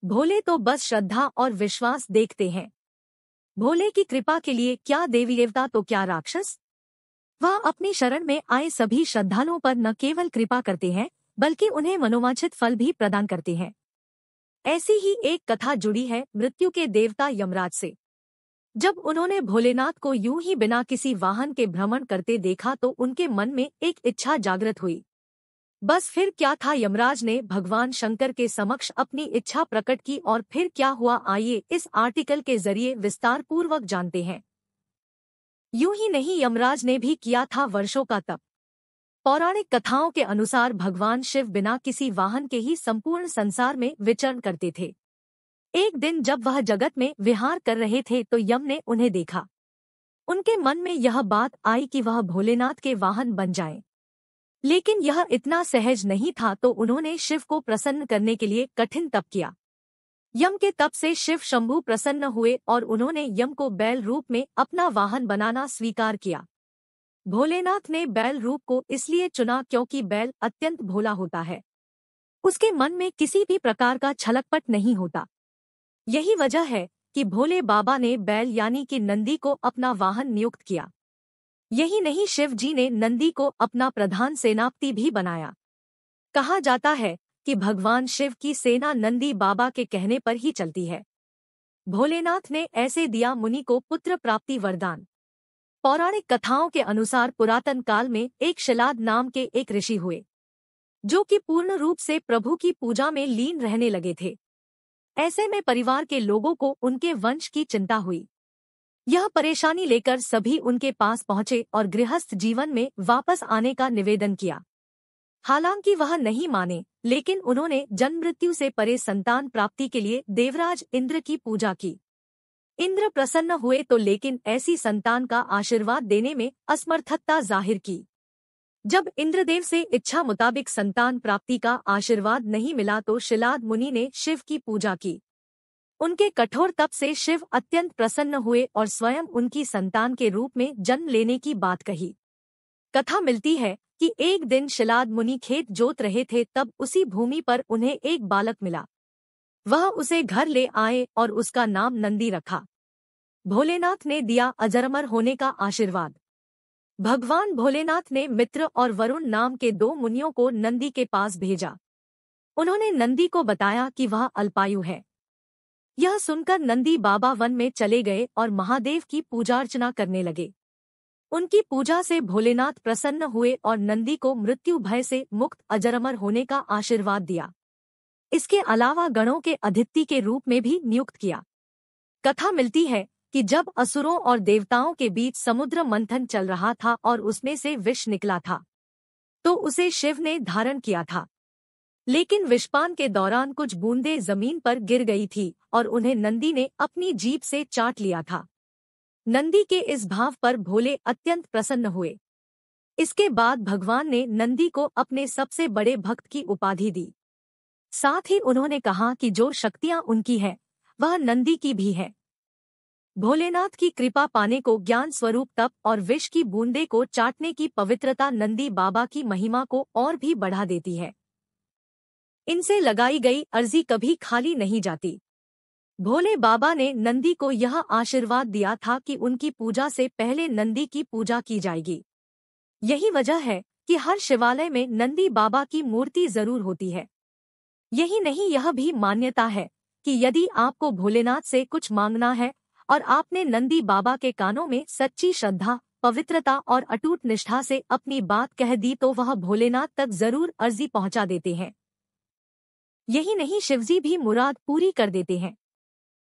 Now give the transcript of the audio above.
भोले तो बस श्रद्धा और विश्वास देखते हैं। भोले की कृपा के लिए क्या देवी देवता तो क्या राक्षस। वह अपनी शरण में आए सभी श्रद्धालुओं पर न केवल कृपा करते हैं बल्कि उन्हें मनोवांछित फल भी प्रदान करते हैं। ऐसी ही एक कथा जुड़ी है मृत्यु के देवता यमराज से। जब उन्होंने भोलेनाथ को यूं ही बिना किसी वाहन के भ्रमण करते देखा तो उनके मन में एक इच्छा जागृत हुई। बस फिर क्या था, यमराज ने भगवान शंकर के समक्ष अपनी इच्छा प्रकट की और फिर क्या हुआ, आइए इस आर्टिकल के जरिए विस्तार पूर्वक जानते हैं। यूं ही नहीं, यमराज ने भी किया था वर्षों का तप। पौराणिक कथाओं के अनुसार भगवान शिव बिना किसी वाहन के ही संपूर्ण संसार में विचरण करते थे। एक दिन जब वह जगत में विहार कर रहे थे तो यम ने उन्हें देखा। उनके मन में यह बात आई कि वह भोलेनाथ के वाहन बन जाएं। लेकिन यह इतना सहज नहीं था, तो उन्होंने शिव को प्रसन्न करने के लिए कठिन तप किया। यम के तप से शिव शंभु प्रसन्न हुए और उन्होंने यम को बैल रूप में अपना वाहन बनाना स्वीकार किया। भोलेनाथ ने बैल रूप को इसलिए चुना क्योंकि बैल अत्यंत भोला होता है। उसके मन में किसी भी प्रकार का छलकपट नहीं होता। यही वजह है कि भोले बाबा ने बैल यानी कि नंदी को अपना वाहन नियुक्त किया। यही नहीं, शिव जी ने नंदी को अपना प्रधान सेनापति भी बनाया। कहा जाता है कि भगवान शिव की सेना नंदी बाबा के कहने पर ही चलती है। भोलेनाथ ने ऐसे दिया मुनि को पुत्र प्राप्ति वरदान। पौराणिक कथाओं के अनुसार पुरातन काल में एक शिलाद नाम के एक ऋषि हुए, जो कि पूर्ण रूप से प्रभु की पूजा में लीन रहने लगे थे। ऐसे में परिवार के लोगों को उनके वंश की चिंता हुई। यह परेशानी लेकर सभी उनके पास पहुंचे और गृहस्थ जीवन में वापस आने का निवेदन किया। हालांकि वह नहीं माने, लेकिन उन्होंने जन्म मृत्यु से परे संतान प्राप्ति के लिए देवराज इंद्र की पूजा की। इंद्र प्रसन्न हुए तो लेकिन ऐसी संतान का आशीर्वाद देने में असमर्थता जाहिर की। जब इंद्रदेव से इच्छा मुताबिक संतान प्राप्ति का आशीर्वाद नहीं मिला तो शिलाद मुनि ने शिव की पूजा की। उनके कठोर तप से शिव अत्यंत प्रसन्न हुए और स्वयं उनकी संतान के रूप में जन्म लेने की बात कही। कथा मिलती है कि एक दिन शिलाद मुनि खेत जोत रहे थे, तब उसी भूमि पर उन्हें एक बालक मिला। वह उसे घर ले आए और उसका नाम नंदी रखा। भोलेनाथ ने दिया अजरअमर होने का आशीर्वाद। भगवान भोलेनाथ ने मित्र और वरुण नाम के दो मुनियों को नंदी के पास भेजा। उन्होंने नंदी को बताया कि वह अल्पायु है। यह सुनकर नंदी बाबा वन में चले गए और महादेव की पूजा अर्चना करने लगे। उनकी पूजा से भोलेनाथ प्रसन्न हुए और नंदी को मृत्यु भय से मुक्त अजरअमर होने का आशीर्वाद दिया। इसके अलावा गणों के अधिपति के रूप में भी नियुक्त किया। कथा मिलती है कि जब असुरों और देवताओं के बीच समुद्र मंथन चल रहा था और उसमें से विष निकला था, तो उसे शिव ने धारण किया था। लेकिन विषपान के दौरान कुछ बूंदें जमीन पर गिर गई थी और उन्हें नंदी ने अपनी जीभ से चाट लिया था। नंदी के इस भाव पर भोले अत्यंत प्रसन्न हुए। इसके बाद भगवान ने नंदी को अपने सबसे बड़े भक्त की उपाधि दी। साथ ही उन्होंने कहा कि जो शक्तियां उनकी है वह नंदी की भी है। भोलेनाथ की कृपा पाने को ज्ञान स्वरूप तप और विष की बूंदे को चाटने की पवित्रता नंदी बाबा की महिमा को और भी बढ़ा देती है। इनसे लगाई गई अर्जी कभी खाली नहीं जाती। भोले बाबा ने नंदी को यह आशीर्वाद दिया था कि उनकी पूजा से पहले नंदी की पूजा की जाएगी। यही वजह है कि हर शिवालय में नंदी बाबा की मूर्ति जरूर होती है। यही नहीं, यह भी मान्यता है कि यदि आपको भोलेनाथ से कुछ मांगना है और आपने नंदी बाबा के कानों में सच्ची श्रद्धा, पवित्रता और अटूट निष्ठा से अपनी बात कह दी तो वह भोलेनाथ तक जरूर अर्जी पहुंचा देते हैं। यही नहीं, शिवजी भी मुराद पूरी कर देते हैं।